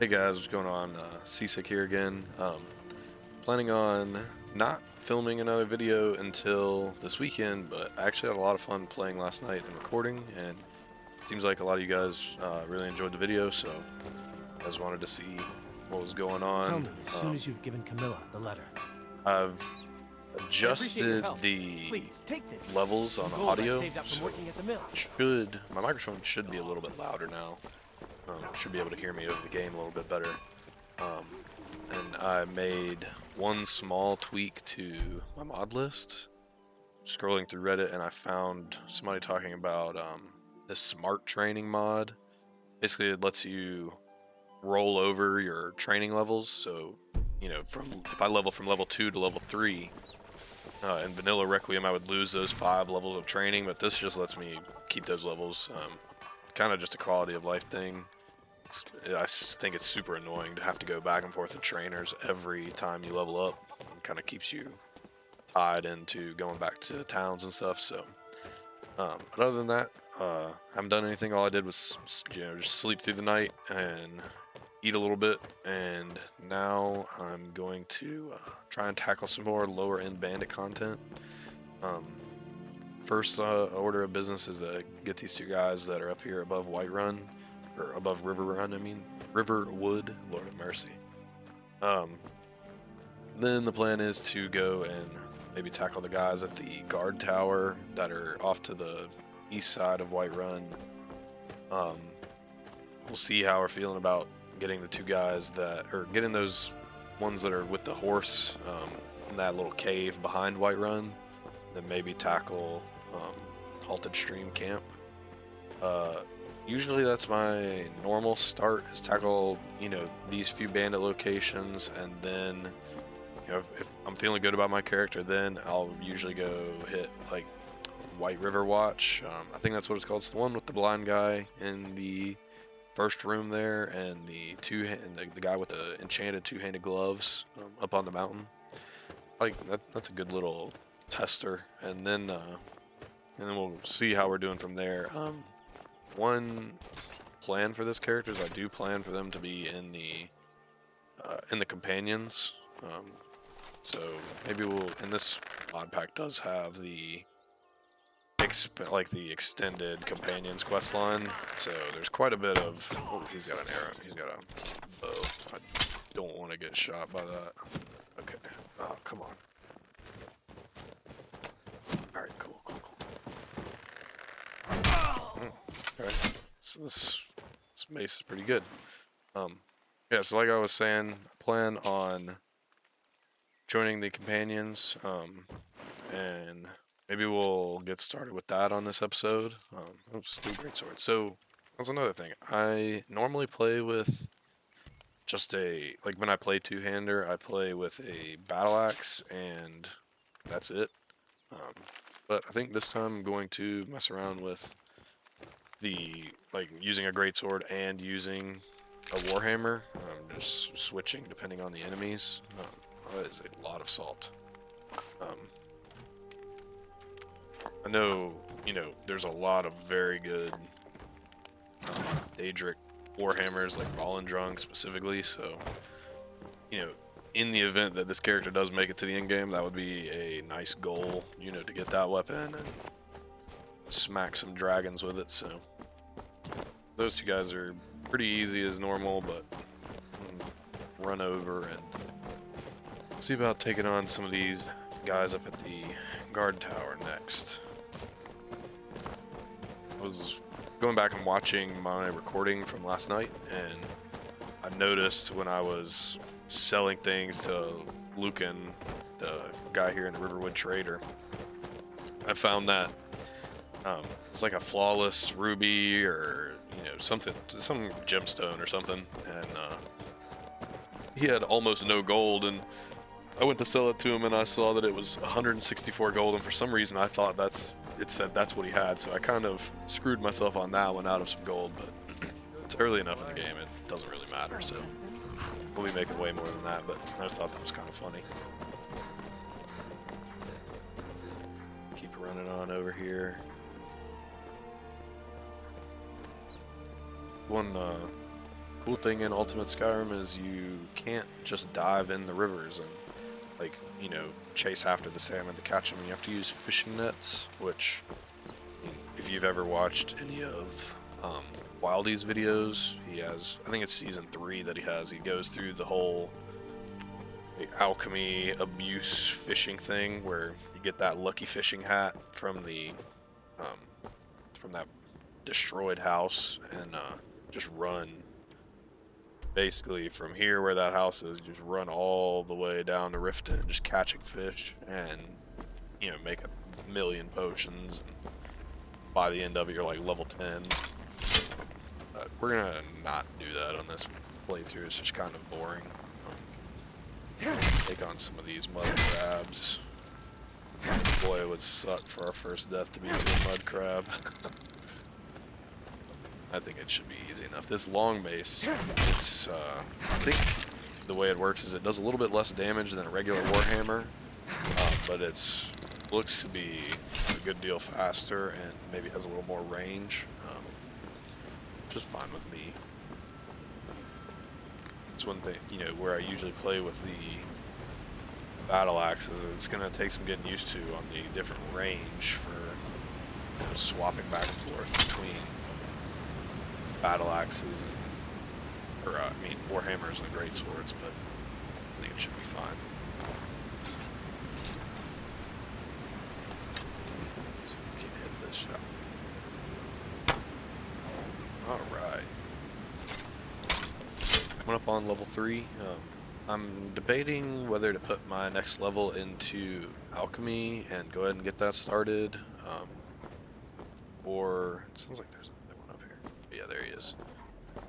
Hey guys, what's going on? Seasick here again. Planning on not filming another video until this weekend, but I actually had a lot of fun playing last night and recording, and it seems like a lot of you guys really enjoyed the video, so I just wanted to see what was going on. Tell me as soon as you've given Camilla the letter. I've I appreciate your adjusted help. the Please take this. levels on the Gold I audio, saved up from so working at the mill. my microphone should be a little bit louder now. Should be able to hear me over the game a little bit better. And I made one small tweak to my mod list. Scrolling through Reddit, and I found somebody talking about this smart training mod. Basically, it lets you roll over your training levels. So, you know, if I level from level 2 to level 3, in vanilla Requiem, I would lose those 5 levels of training, but this just lets me keep those levels. Kind of just a quality of life thing. I just think it's super annoying to have to go back and forth to trainers every time you level up. It kind of keeps you tied into going back to towns and stuff. So, but other than that, I haven't done anything. All I did was, just sleep through the night and eat a little bit. And now I'm going to try and tackle some more lower end bandit content. First order of business is to get these two guys that are up here above Whiterun. Or above Riverwood, Lord of mercy. Then the plan is to go and maybe tackle the guys at the guard tower that are off to the east side of Whiterun. We'll see how we're feeling about getting the two guys getting those ones that are with the horse in that little cave behind Whiterun. Then maybe tackle Halted Stream Camp. Usually that's my normal start, is tackle, these few bandit locations, and then, if I'm feeling good about my character, then I'll usually go hit, like, White River Watch. I think that's what it's called. It's the one with the blind guy in the first room there, and the guy with the enchanted two-handed gloves up on the mountain. Like, that's a good little tester, and then we'll see how we're doing from there. One plan for this character is I do plan for them to be in the companions. So maybe and this mod pack does have the extended companions quest line. So there's quite a bit of. Oh, he's got an arrow. He's got a bow. I don't want to get shot by that. Okay. Oh, come on. All right. Cool. Okay, so this mace is pretty good. Yeah, so like I was saying, I plan on joining the companions, and maybe we'll get started with that on this episode. Let's do greatsword. So that's another thing. I normally play with just when I play two-hander, I play with a battle axe, and that's it. But I think this time I'm going to mess around with using a greatsword and using a warhammer, just switching depending on the enemies. That is a lot of salt. I know, there's a lot of very good Daedric warhammers, like Ballendrung specifically, so, in the event that this character does make it to the end game, that would be a nice goal, to get that weapon and smack some dragons with it. So those two guys are pretty easy as normal, but run over and see about taking on some of these guys up at the guard tower next. I was going back and watching my recording from last night, and I noticed when I was selling things to Lucan, the guy here in the Riverwood Trader, I found that it's like a flawless ruby or some gemstone or something, and he had almost no gold, and I went to sell it to him, and I saw that it was 164 gold, and for some reason I thought it said that's what he had, so I kind of screwed myself on that one out of some gold, but it's early enough in the game, it doesn't really matter, so we'll be making way more than that, but I just thought that was kind of funny. Keep running on over here. cool thing in Ultimate Skyrim is you can't just dive in the rivers and, like, you know, chase after the salmon to catch them. You have to use fishing nets, which, I mean, if you've ever watched any of Wildy's videos, he has, I think it's season 3 that he has, he goes through the whole alchemy abuse fishing thing where you get that lucky fishing hat from the from that destroyed house and just run basically from here where that house is, just run all the way down to Riften, just catching fish and, you know, make 1,000,000 potions, and by the end of it you're like level 10. But we're gonna not do that on this playthrough. It's just kind of boring. Take on some of these mud crabs. Boy, it would suck for our first death to be to a mud crab. I think it should be easy enough. This long mace, it's, I think the way it works is it does a little bit less damage than a regular warhammer, but it's looks to be a good deal faster and maybe has a little more range, which is fine with me. It's one thing, you know, where I usually play with the battle axes. It's going to take some getting used to on the different range for, you know, swapping back and forth between battle axes and, or I mean, warhammers and great swords, but I think it should be fine. See if we can hit this shot. Alright. Coming up on level 3. I'm debating whether to put my next level into alchemy and go ahead and get that started, or it sounds like there's another one up here. Yeah, there he is.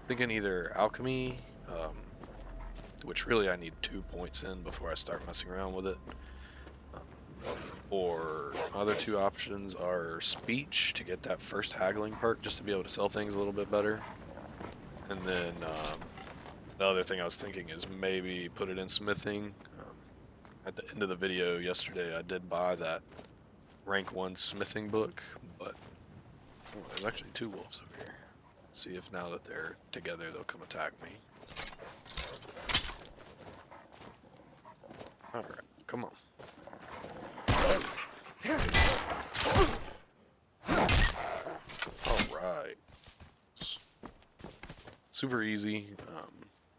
Thinking either alchemy, which really I need 2 points in before I start messing around with it, or other 2 options are speech to get that first haggling perk just to be able to sell things a little bit better, and then the other thing I was thinking is maybe put it in smithing. At the end of the video yesterday, I did buy that rank 1 smithing book, but there's actually 2 wolves over here. Let's see if now that they're together, they'll come attack me. Alright, come on. Alright. Super easy.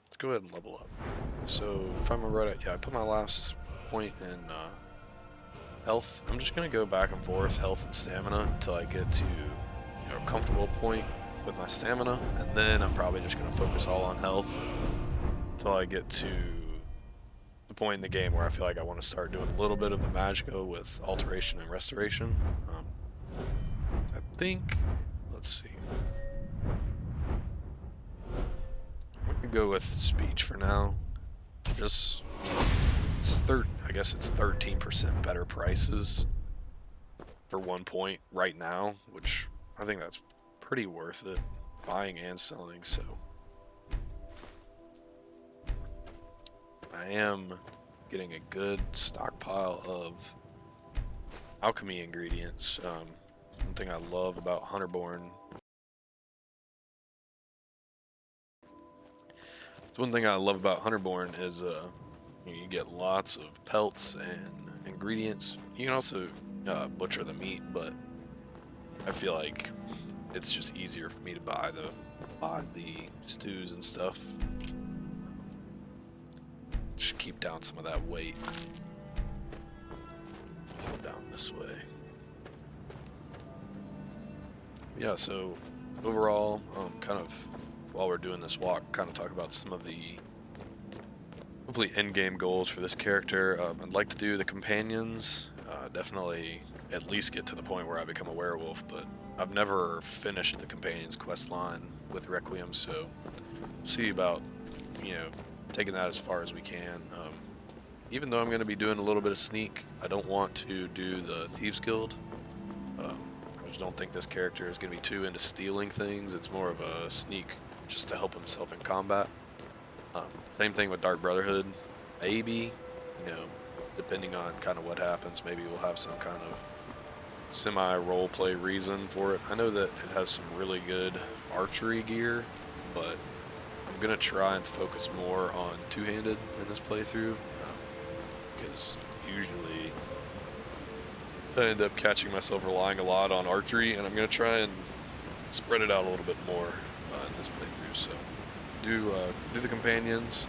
Let's go ahead and level up. So if I'm right, yeah, I put my last point in health. I'm just gonna go back and forth health and stamina until I get to, you know, a comfortable point with my stamina, and then I'm probably just gonna focus all on health until I get to the point in the game where I feel like I want to start doing a little bit of the magica with alteration and restoration. I think, let's see. We can go with speech for now. Just, I guess it's 13% better prices for 1 point right now, which I think that's pretty worth it, buying and selling. So I am getting a good stockpile of alchemy ingredients. One thing I love about Hunterborn. One thing I love about Hunterborn is you get lots of pelts and ingredients. You can also butcher the meat, but I feel like it's just easier for me to buy the stews and stuff. Just keep down some of that weight. Go down this way. Yeah, so overall, kind of while we're doing this walk, kind of talk about some of the hopefully end-game goals for this character. I'd like to do the companions, definitely at least get to the point where I become a werewolf, but I've never finished the companions quest line with Requiem, so see about, you know, taking that as far as we can. Even though I'm going to be doing a little bit of sneak, I don't want to do the Thieves Guild. I just don't think this character is going to be too into stealing things. It's more of a sneak just to help himself in combat. Same thing with Dark Brotherhood. Maybe, you know, depending on kind of what happens, maybe we'll have some kind of semi-roleplay reason for it. I know that it has some really good archery gear, but I'm gonna try and focus more on two-handed in this playthrough, because usually I end up catching myself relying a lot on archery, and I'm gonna try and spread it out a little bit more in this playthrough. So do the companions.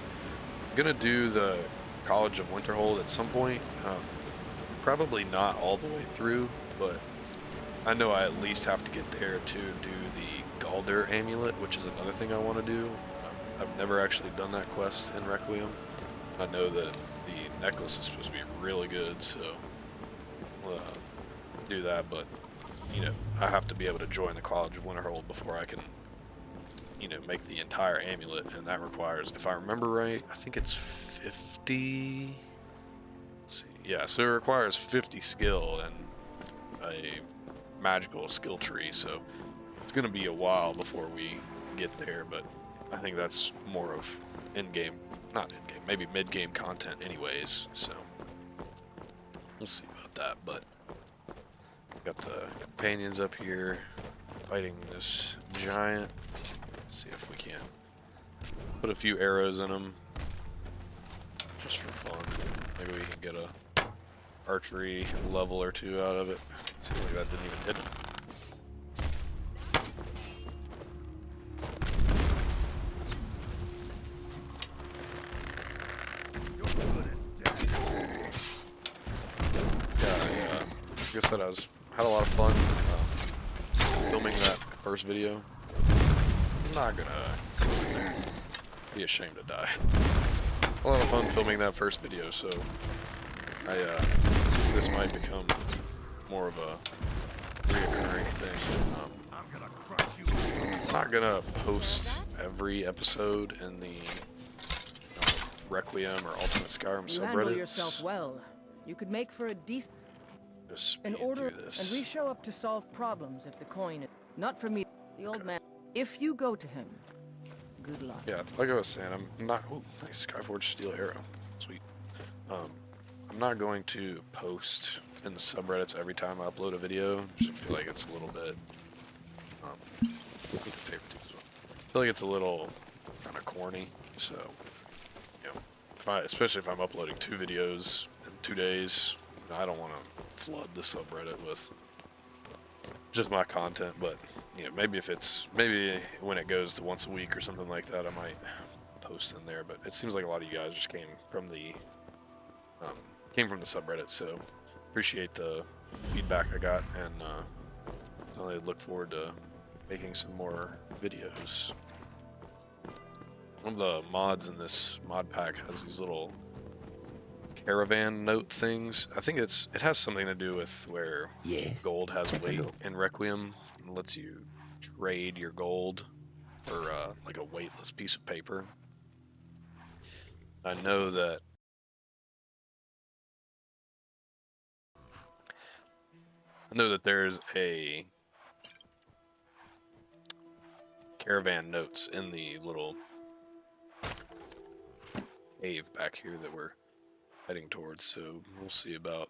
I'm gonna do the College of Winterhold at some point. Probably not all the way through, but I know I at least have to get there to do the Galder amulet, which is another thing I want to do. I've never actually done that quest in Requiem. I know that the necklace is supposed to be really good, so we'll do that, but you know, I have to be able to join the College of Winterhold before I can, you know, make the entire amulet, and that requires, if I remember right, I think it's 50. Let's see. Yeah, so it requires 50 skill and a magical skill tree, so it's going to be a while before we get there, but I think that's more of in-game, not in-game, maybe mid-game content anyways, so we'll see about that. But got the companions up here fighting this giant. Let's see if we can put a few arrows in them just for fun. Maybe we can get a archery level or two out of it. Seems like that didn't even hit him. Yeah, like I said, had a lot of fun filming that first video. I'm not gonna be ashamed to die. A lot of fun filming that first video, so this might become more of a reoccurring thing. I'm not gonna post every episode in the Requiem or Ultimate Skyrim You handle subreddits. yourself well. You could make for a decent Just speed in order, through and this. we show up to solve problems if the coin is not for me. The old man. If you go to him, good luck. Yeah, like I was saying, I'm not. Ooh, nice Skyforge steel arrow, sweet. I'm not going to post in the subreddits every time I upload a video. Just feel like it's a little bit. I feel like it's a little kind of corny. So, you know, especially if I'm uploading 2 videos in 2 days, I don't want to flood the subreddit with just my content. But you know, maybe when it goes to once a week or something like that, I might post in there. But it seems like a lot of you guys just came from the subreddit, so appreciate the feedback I got, and I look forward to making some more videos. One of the mods in this mod pack has these little caravan note things. I think it has something to do with where gold has weight in Requiem and lets you trade your gold for like a weightless piece of paper. I know that there's a caravan notes in the little cave back here that we're heading towards, so we'll see about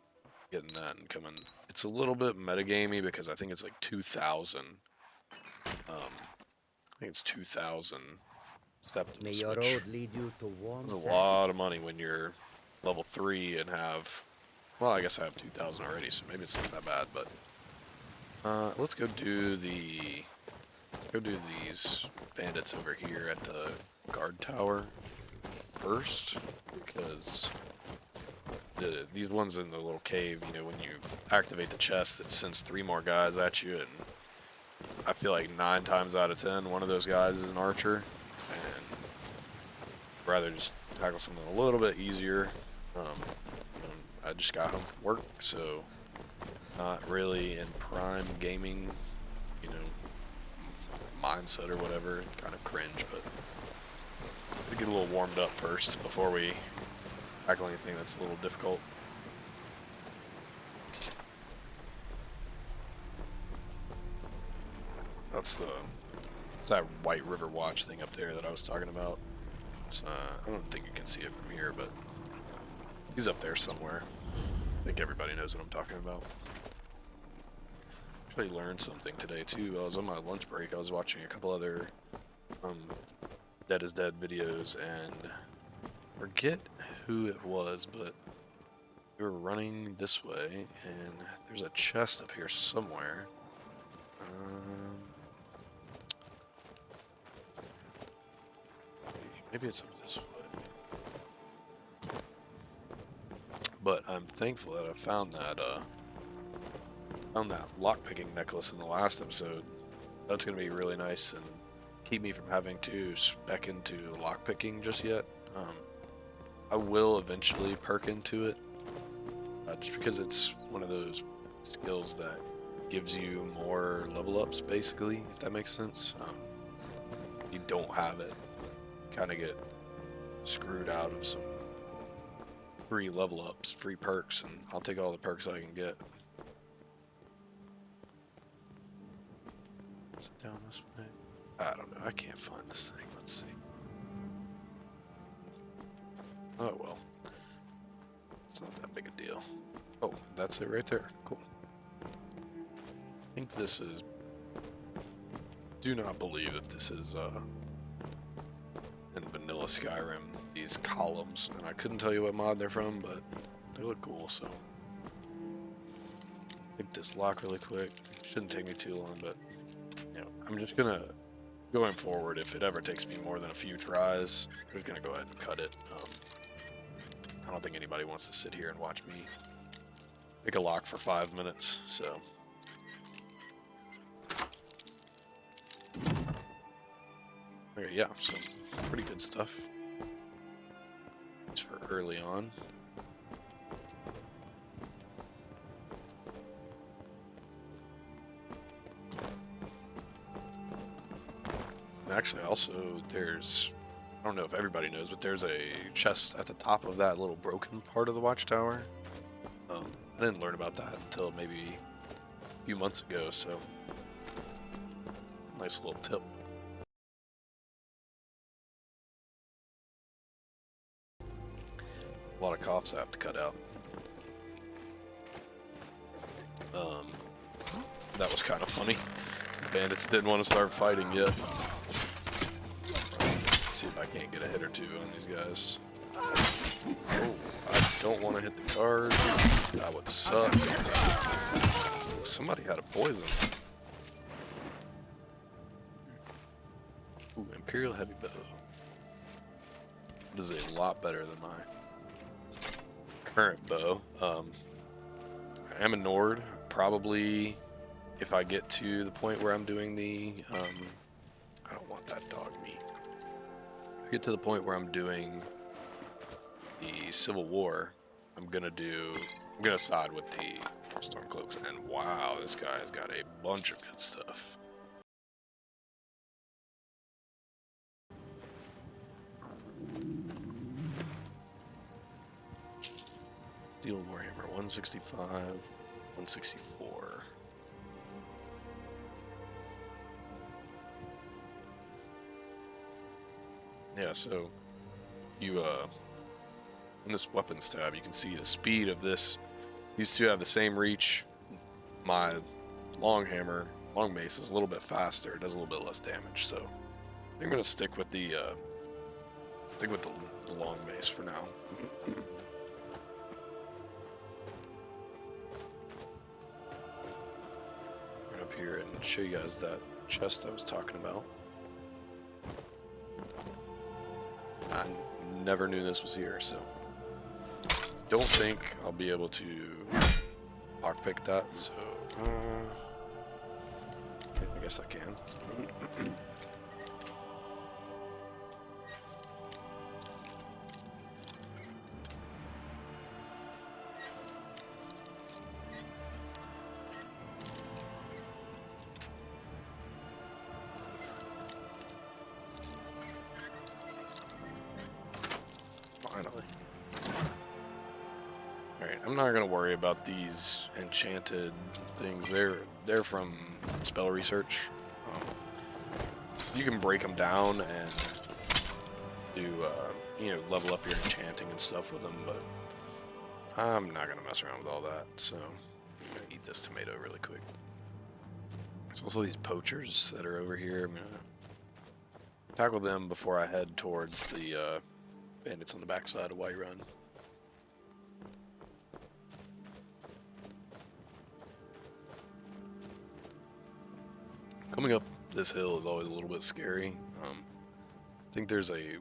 getting that and coming. It's a little bit metagamey because I think it's like 2,000. I think it's 2,000 septims. May your road lead you to warm That's a lot of money when you're level 3 and have. Well, I guess I have 2,000 already, so maybe it's not that bad. But let's go do these bandits over here at the guard tower first, because these ones in the little cave, you know, when you activate the chest, it sends 3 more guys at you, and I feel like 9 times out of 10, one of those guys is an archer, and I'd rather just tackle something a little bit easier. I just got home from work, so not really in prime gaming, you know, mindset or whatever. Kind of cringe, but we get a little warmed up first before we tackle anything that's a little difficult. It's that White River Watch thing up there that I was talking about. So, I don't think you can see it from here, but he's up there somewhere. I think everybody knows what I'm talking about. Actually learned something today too. I was on my lunch break. I was watching a couple other Dead is Dead videos and forget who it was, but we were running this way and there's a chest up here somewhere. Maybe it's up this way. But I'm thankful that I found that lockpicking necklace in the last episode. That's gonna be really nice and keep me from having to spec into lockpicking just yet. I will eventually perk into it, just because it's one of those skills that gives you more level ups, basically, if that makes sense. You don't have it, kind of get screwed out of some free level ups, free perks, and I'll take all the perks I can get. Is it down this way? I don't know. I can't find this thing. Let's see. Oh well. It's not that big a deal. Oh, that's it right there. Cool. I think this is... Do not believe that this is in vanilla Skyrim. These columns, and I couldn't tell you what mod they're from, but they look cool, so... Pick this lock really quick. Shouldn't take me too long, but... You know, I'm just gonna... Going forward, if it ever takes me more than a few tries, I'm just gonna go ahead and cut it. I don't think anybody wants to sit here and watch me pick a lock for 5 minutes, so... Okay, yeah, some pretty good stuff. It's for early on. Actually, also, there's... I don't know if everybody knows, but there's a chest at the top of that little broken part of the watchtower. I didn't learn about that until maybe a few months ago, so... Nice little tip. A lot of coughs I have to cut out. That was kind of funny. The bandits didn't want to start fighting yet. Let's see if I can't get a hit or two on these guys. Oh, I don't want to hit the card. That would suck. Oh, somebody had a poison. Ooh, Imperial Heavy Bow. That is a lot better than my current bow. I am a Nord. Probably, if I get to the point where I'm doing the, I don't want that dog meat. If I get to the point where I'm doing the Civil War, I'm gonna side with the Stormcloaks. And wow, this guy has got a bunch of good stuff. Steel Warhammer 165, 164. Yeah, so you in this weapons tab, you can see the speed of this. These two have the same reach. My long mace is a little bit faster. It does a little bit less damage. So I'm gonna stick with the long mace for now. Up here and show you guys that chest I was talking about. I never knew this was here, so don't think I'll be able to lockpick that, so I guess I can. Finally. Alright, I'm not gonna worry about these enchanted things. They're from spell research. You can break them down and do level up your enchanting and stuff with them, but I'm not gonna mess around with all that. So I'm gonna eat this tomato really quick. There's also these poachers that are over here. I'm gonna tackle them before I head towards the bandits on the backside of White Run. Coming up this hill is always a little bit scary. I think there's a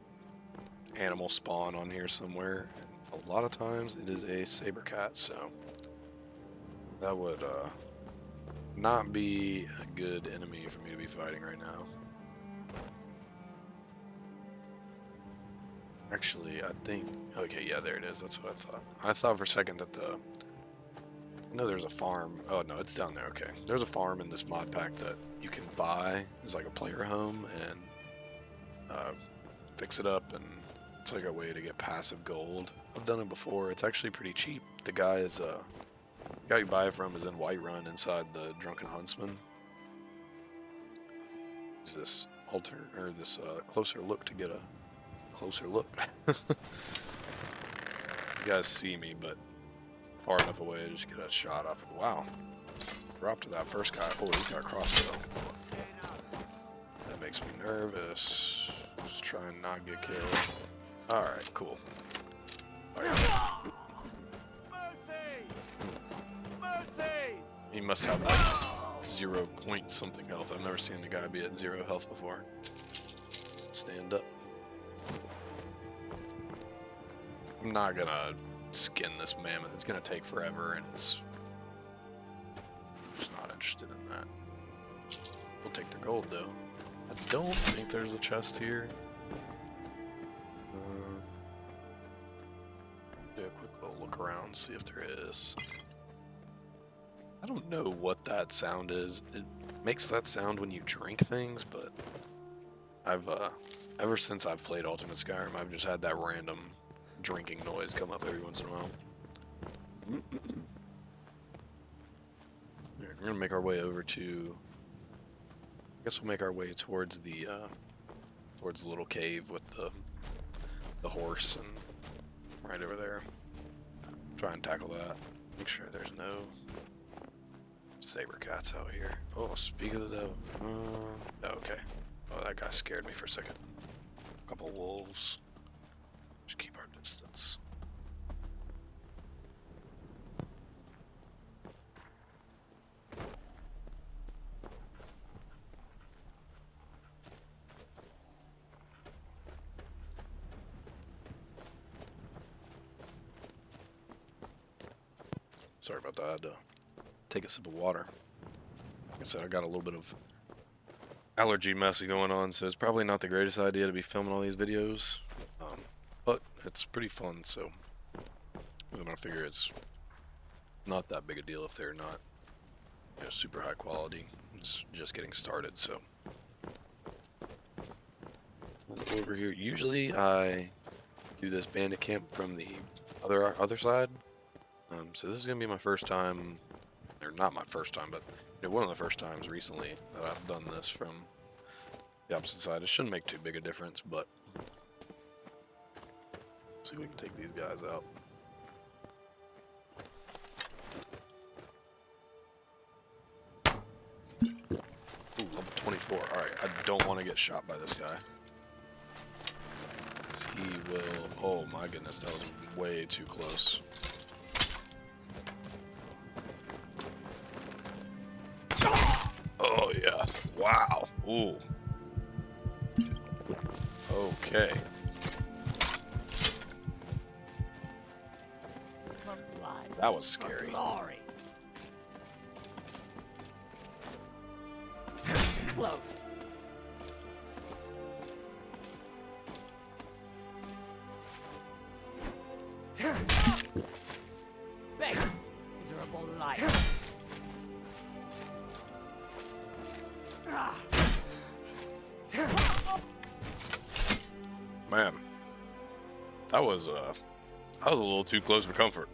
animal spawn on here somewhere, and a lot of times it is a saber cat, so that would not be a good enemy for me to be fighting right now. Actually, I think, okay, yeah, there it is. That's what I thought. I thought for a second that I know there's a farm. Oh no, it's down there. Okay, there's a farm in this mod pack that you can buy as like a player home and fix it up, and it's like a way to get passive gold. I've done it before. It's actually pretty cheap. The guy you buy it from is in Whiterun inside the Drunken Huntsman. Use this closer look to get a closer look. These guys see me, but far enough away to just get a shot off. Wow. Drop to that first guy. Oh, he's got a crossbow. That makes me nervous. Just try and not get killed. Alright, cool. He must have like 0 point something health. I've never seen a guy be at 0 health before. Stand up. I'm not gonna skin this mammoth. It's gonna take forever, and it's just not interested in that. We'll take the gold though. I don't think there's a chest here. Do a quick little look around, see if there is. I don't know what that sound is. It makes that sound when you drink things, but I've ever since I've played Ultimate Skyrim, I've just had that random drinking noise come up every once in a while. We're gonna make our way over to. I guess we'll make our way towards the little cave with the horse, and right over there. Try and tackle that. Make sure there's no saber cats out here. Oh, speak of the devil. Okay. Oh, that guy scared me for a second. A couple wolves. Just keep our distance. Sorry about that. I had to take a sip of water. Like I said, I got a little bit of allergy messy going on, so it's probably not the greatest idea to be filming all these videos. But it's pretty fun, so I'm gonna figure it's not that big a deal if they're not, you know, super high quality. It's just getting started, so. Over here, usually I do this bandit camp from the other side. So this is gonna be my first time, or not my first time, but one of the first times recently that I've done this from the opposite side. It shouldn't make too big a difference, but see if we can take these guys out. Ooh, level 24. Alright, I don't want to get shot by this guy. Because he will... Oh my goodness, that was way too close. Oh yeah. Wow. Ooh. Okay. That was scary. Close. Beg, miserable life. Man, that was a little too close for comfort.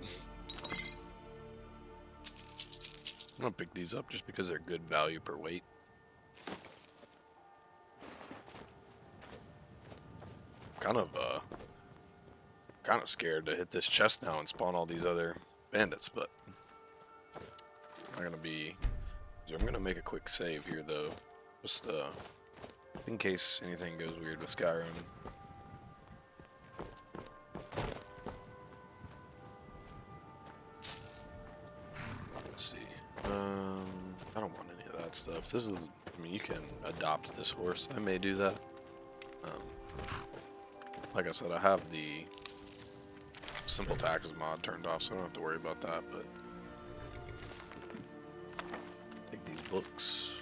I'm gonna pick these up just because they're good value per weight. Kind of scared to hit this chest now and spawn all these other bandits, but I'm gonna make a quick save here though. Just in case anything goes weird with Skyrim. Let's see. I don't want any of that stuff. This is, I mean, you can adopt this horse. I may do that. Like I said, I have the simple taxes mod turned off, so I don't have to worry about that, but take these books.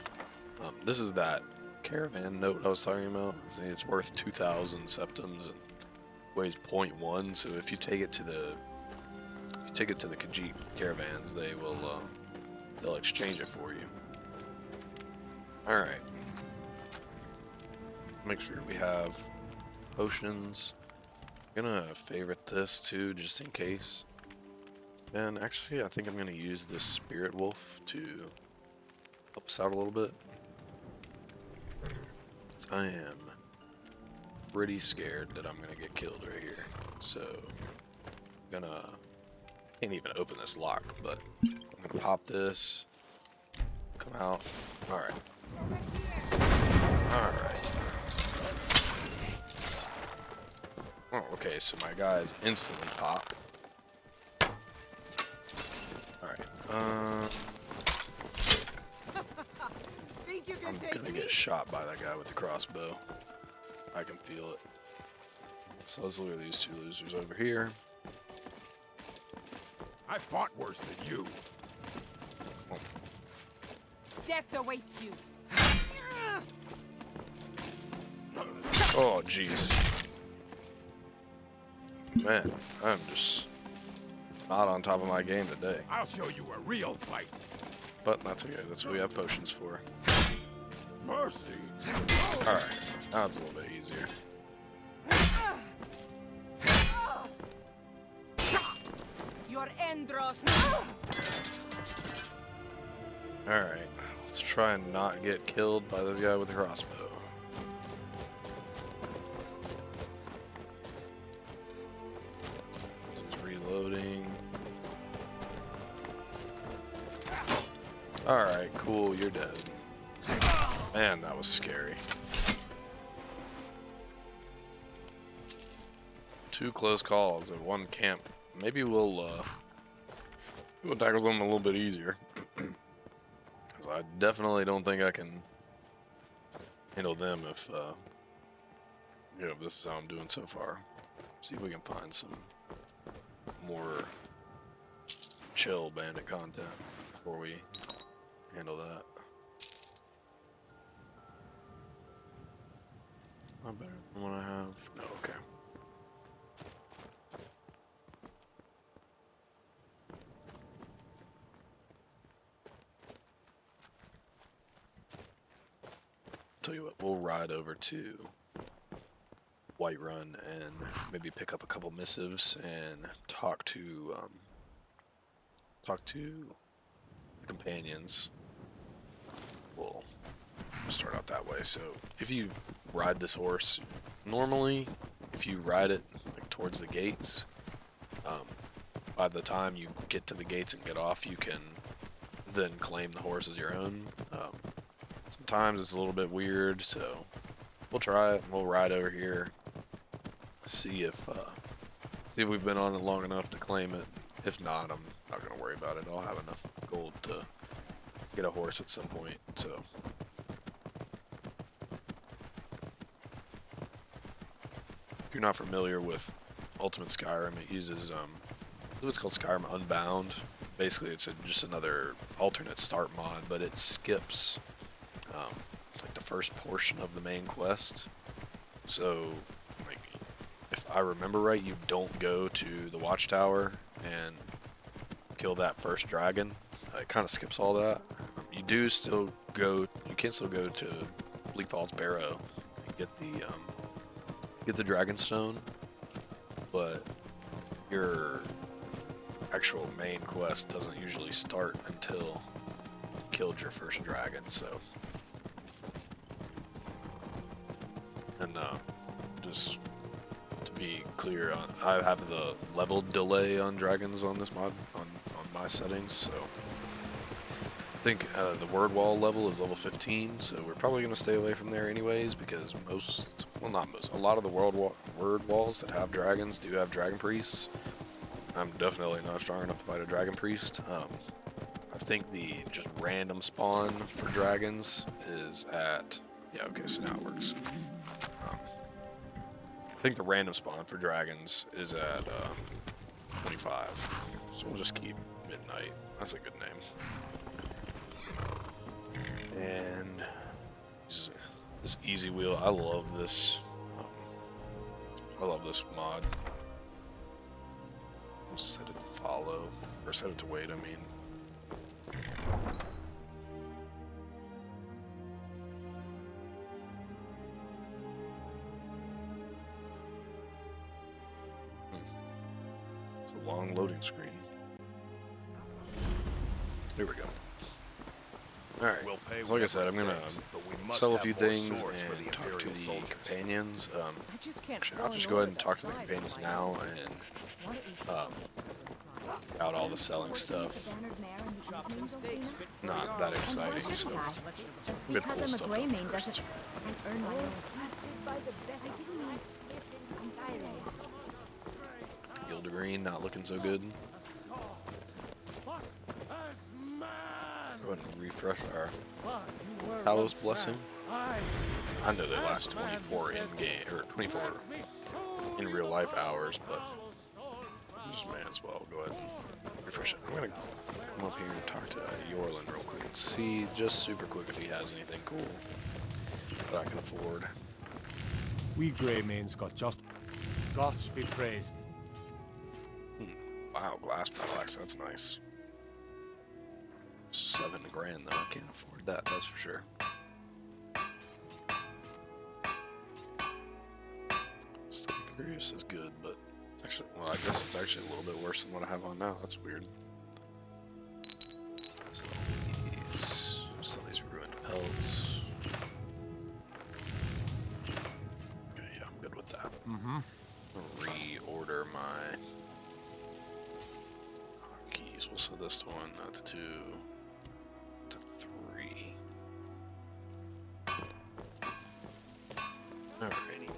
This is that caravan note I was talking about. See, it's worth 2,000 septims and weighs 0.1, so if you take it to the Khajiit caravans, they will they'll exchange it for you. Alright. Make sure we have potions. I'm gonna favorite this too, just in case. And actually, I think I'm gonna use this spirit wolf to help us out a little bit. 'Cause I am pretty scared that I'm gonna get killed right here. So, I'm gonna, can't even open this lock, but I'm gonna pop this, come out. Alright. Alright. Oh, okay, so my guys instantly pop. Alright, I'm gonna get shot by that guy with the crossbow. I can feel it. So let's look at these two losers over here. I fought worse than you. Death awaits you. Oh, jeez. Man, I'm just not on top of my game today. I'll show you a real fight. But that's okay, that's what we have potions for. Mercy. Alright, now it's a little bit easier. Your Endros. Alright, let's try and not get killed by this guy with the crossbow. Just reloading. Alright, cool, you're dead. Man, that was scary. Two close calls at one camp. Maybe we'll tackle them a little bit easier. Because I definitely don't think I can handle them if, you know, this is how I'm doing so far. See if we can find some more chill bandit content before we handle that. Am I better than what I have? No, okay. Tell you what, we'll ride over to Whiterun and maybe pick up a couple missives and talk to the companions. We'll start out that way. So if you ride this horse, normally if you ride it like towards the gates, by the time you get to the gates and get off, you can then claim the horse as your own. Sometimes it's a little bit weird, so we'll try it. We'll ride over here, see if we've been on it long enough to claim it. If not, I'm not gonna worry about it. I'll have enough gold to get a horse at some point. So if you're not familiar with Ultimate Skyrim, it uses what's called Skyrim Unbound. Basically, it's just another alternate start mod, but it skips like the first portion of the main quest. So, like, if I remember right, you don't go to the watchtower and kill that first dragon. It kind of skips all that. You do still go. You can still go to Bleak Falls Barrow and get the dragon stone, but your actual main quest doesn't usually start until you killed your first dragon. So. And just to be clear, I have the level delay on dragons on this mod on my settings, so think the word wall level is level 15, so we're probably going to stay away from there anyways, because most, well not most, a lot of the word walls that have dragons do have dragon priests. I'm definitely not strong enough to fight a dragon priest. I think the just random spawn for dragons is at, yeah, okay, so now it works. I think the random spawn for dragons is at 25, so we'll just keep midnight. That's a good name. And this easy wheel, I love this. I love this mod. Set it to follow, or set it to wait, I mean. It's a long loading screen. There we go. Alright, We'll pay like I said, I'm gonna whatever it takes, but we must sell a have few more things swords for and the talk to Imperial the soldiers. companions. I just can't Actually, fall I'll just in go ahead love and with talk to the that size companions of now life. and Why don't you out all the selling stuff. Not that exciting, so Just good because cool I'm a stuff gray done mane first. doesn't I earn my own keep. I didn't mean I'm sorry. Gildegreen not looking so good. Go ahead and refresh our Talos Blessing. I know they last 24 in game, or 24 in real life hours, but just may as well go ahead and refresh it. I'm gonna come up here and talk to Yorlin real quick and see, just super quick, if he has anything cool that I can afford. We grey manes got just. Gods be praised. Wow, glass parallax, that's nice. 7 grand though, I can't afford that, that's for sure. Still curious is good, but it's actually, well, I guess it's actually a little bit worse than what I have on now. That's weird. Sell these ruined pelts. Okay, yeah, I'm good with that. Reorder my keys. We'll set this one to 2 to 3. Alrighty.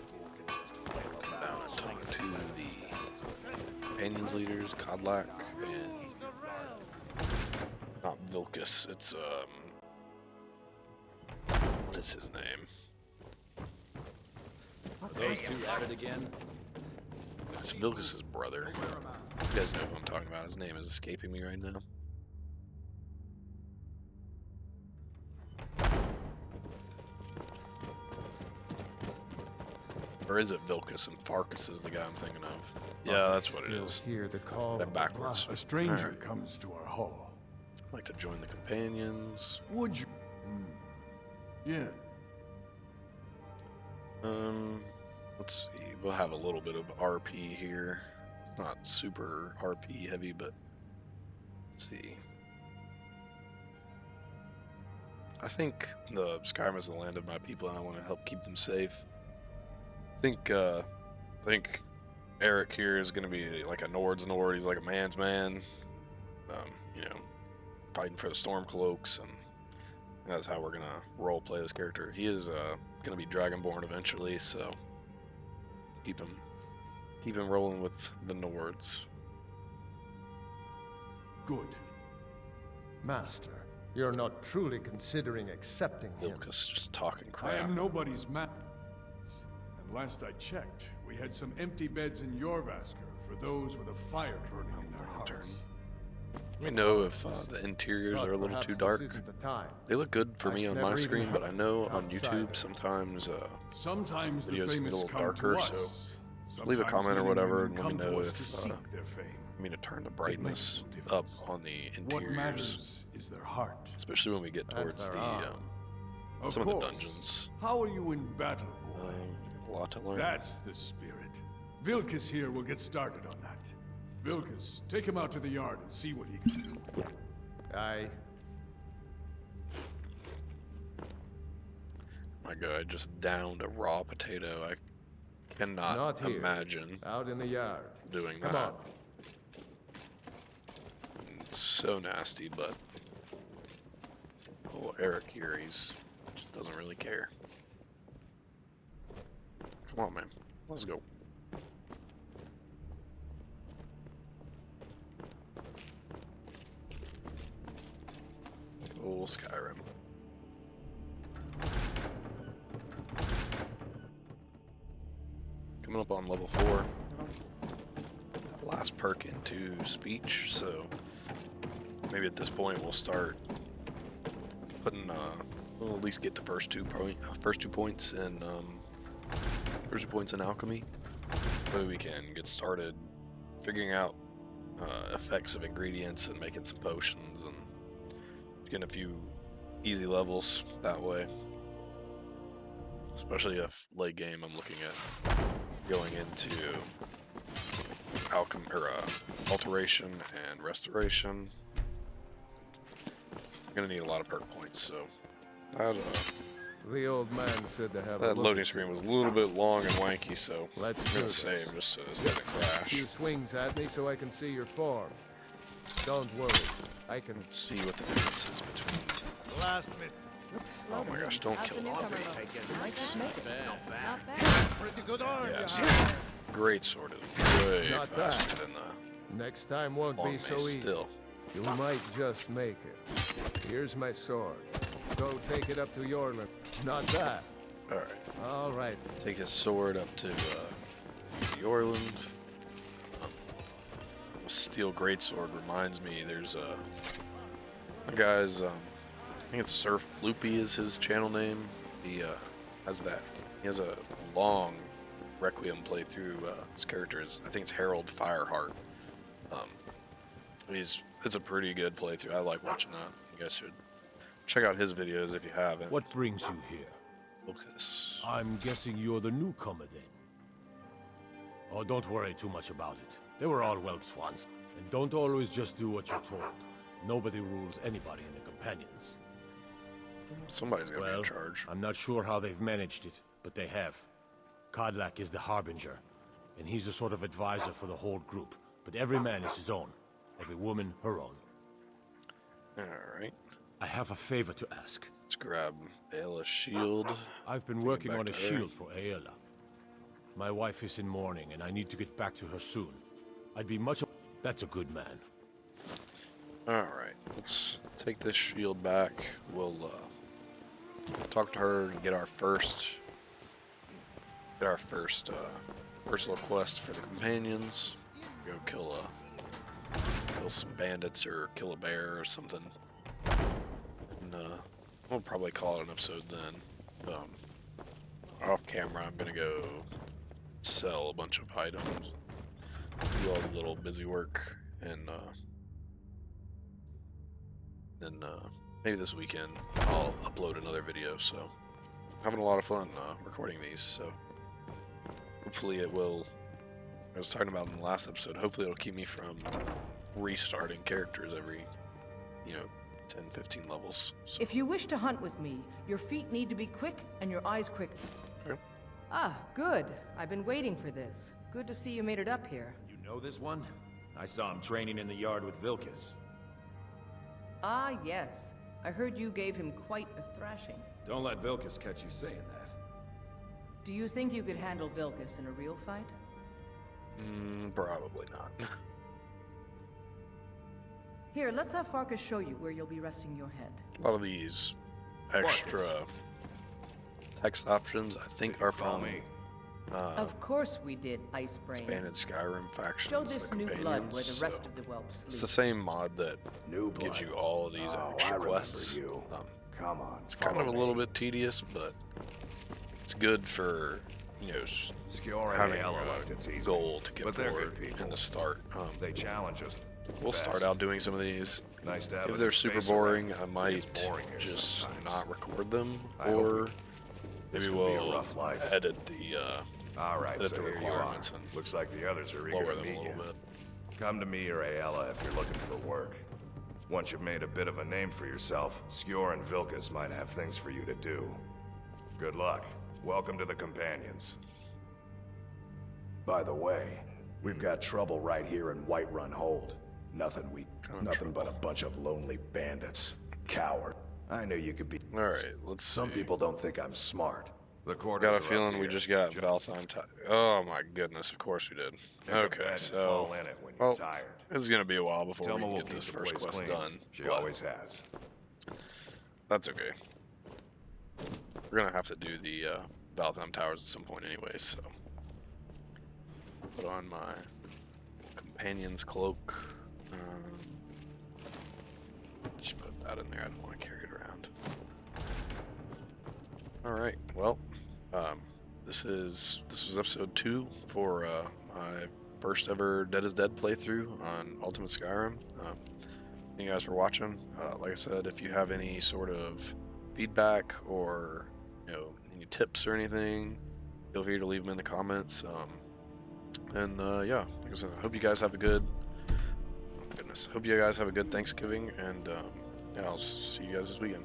Come down and talk to the companions leaders, Kodlak, and not Vilcus, it's what is his name? Those two at it again? It's Vilcus's brother. You guys know who I'm talking about. His name is escaping me right now. Or is it Vilcus and Farkas is the guy I'm thinking of? Yeah, that's what it is. Hear the call That backwards. A stranger Alright. comes to our hall. I'd like to join the companions. Would you? Yeah. Let's see. We'll have a little bit of RP here. It's not super RP heavy, but let's see. I think the Skyrim is the land of my people, and I want to help keep them safe. I think Eric here is going to be like a Nord's Nord. He's like a man's man. You know, fighting for the Stormcloaks, and that's how we're going to role play this character. He is going to be Dragonborn eventually, so keep him rolling with the Nords. Good. Master, you're not truly considering accepting him. Vilcus just talking I crap. am nobody's man. And last I checked, we had some empty beds in Yorvasker for those with a fire burning in their hearts. Let me know if the interiors But are a little perhaps too this dark. isn't the time. They look good for me I've on never my even screen, but I know on outsider. YouTube sometimes Sometimes the videos can be a famous little come darker, to so us. leave a Sometimes comment or men and whatever women and let me come to know us if, to seek their fame. I mean to turn the It brightness makes no up difference. on the What interiors, matters is their heart. especially when we get That's towards their the arm. Of some of the course. dungeons. How are you in battle, boy? A lot to learn. That's the spirit. Vilcus here will get started on that. Vilcus, take him out to the yard and see what he can do. Aye. My God, just downed a raw potato. I cannot Not here. imagine Out in the yard. doing Come that. on. It's so nasty, but Oh, Eric here, he's just doesn't really care. Come on, man. Let's go. Oh, Skyrim. Coming up on level 4. Last perk into speech, so maybe at this point we'll start putting we'll at least get the first two points in alchemy, so we can get started figuring out effects of ingredients and making some potions and getting a few easy levels that way. Especially if late game I'm looking at going into alchemy or alteration and restoration. I'm gonna need a lot of perk points, so that The old man said to have that loading screen was a little bit long and wanky, so Let's I'm do gonna this. save just so it's gonna crash. Few swings at me so I can see your form. Don't worry, I can See what the difference is between. Last minute. Oh my gosh! Don't kill Newcomer. Lobby. Not bad. Pretty good arm. Yeah, see, great sword is way Not faster bad. than the Next time won't long be mace so easy. still. You might just make it. Here's my sword. Go take it up to your limit. Not bad. All right. All right. Take his sword up to Yorland. A steel greatsword reminds me. There's a guy's. I think it's Surf Floopy is his channel name. He has that. He has a long Requiem playthrough. His character is, I think it's Harold Fireheart. It's a pretty good playthrough. I like watching that. You guys should check out his videos if you haven't. What brings you here? Lucas. I'm guessing you're the newcomer then. Oh, don't worry too much about it. They were all whelps once. And don't always just do what you're told. Nobody rules anybody in the companions. Somebody's gonna be Well, in charge. I'm not sure how they've managed it, but they have. Kodlak is the Harbinger, and he's a sort of advisor for the whole group. But every man is his own. Every woman, her own. Alright. I have a favor to ask. Let's grab Ayla's shield. I've been Take it working back on a to her. shield for Aela. My wife is in mourning, and I need to get back to her soon. I'd be much... That's a good man. Alright, let's take this shield back. We'll talk to her and get our first personal quest for the companions. Go kill some bandits or kill a bear or something. And we'll probably call it an episode then. Off camera, I'm gonna go sell a bunch of items, do all the little busy work, and then maybe this weekend I'll upload another video. So having a lot of fun recording these, so hopefully it will. I was talking about in the last episode, hopefully it'll keep me from restarting characters every 10-15 levels. So. If you wish to hunt with me, your feet need to be quick and your eyes quick. Okay. Ah, good. I've been waiting for this. Good to see you made it up here. You know this one? I saw him training in the yard with Vilkas. Ah, yes. I heard you gave him quite a thrashing. Don't let Vilkas catch you saying that. Do you think you could handle Vilkas in a real fight? Probably not. Here, let's have Farkas show you where you'll be resting your head. A lot of these extra text options, I think, are from Of course we did, Icebrain. expanded Skyrim factions. Show this the new blood companions, where the rest so of the whelps it's sleep. the same mod that New gives blood. you all of these Oh, extra I remember quests. you. Come on, It's kind of a little bit tedious, but it's good for having a goal to get forward in the start. They challenge us. We'll start out doing some of these. Nice to have If a they're super space boring, around. I might It's boring here just sometimes. not record them, I hope or This maybe could be a we'll rough life. edit the All right, edit so the here you are. requirements and Looks like the others are eager lower to them a meet little you. bit. Come to me or Ayala if you're looking for work. Once you've made a bit of a name for yourself, Skjor and Vilkas might have things for you to do. Good luck. Welcome to the Companions. By the way, we've got trouble right here in Whiterun Hold. Nothing but a bunch of lonely bandits. Coward. I knew you could be. All right, let's see. Some people don't think I'm smart. The quarters Got a are up feeling we here. just got Valtham. Oh my goodness! Of course we did. Take a Okay, bed and so fall in it when you're well, tired. it's gonna be a while before Thelma we will can get keep this the first place quest clean. done. She but always has. that's okay. We're gonna have to do the Valtham Towers at some point, anyways. So put on my companion's cloak. Just put that in there. I don't want to carry it around. All right. Well, this was episode 2 for my first ever Dead is Dead playthrough on Ultimate Skyrim. Thank you guys for watching. Like I said, if you have any sort of feedback or any tips or anything, feel free to leave them in the comments. Yeah, like I said, I hope you guys have a good. Hope you guys have a good Thanksgiving, and yeah, I'll see you guys this weekend.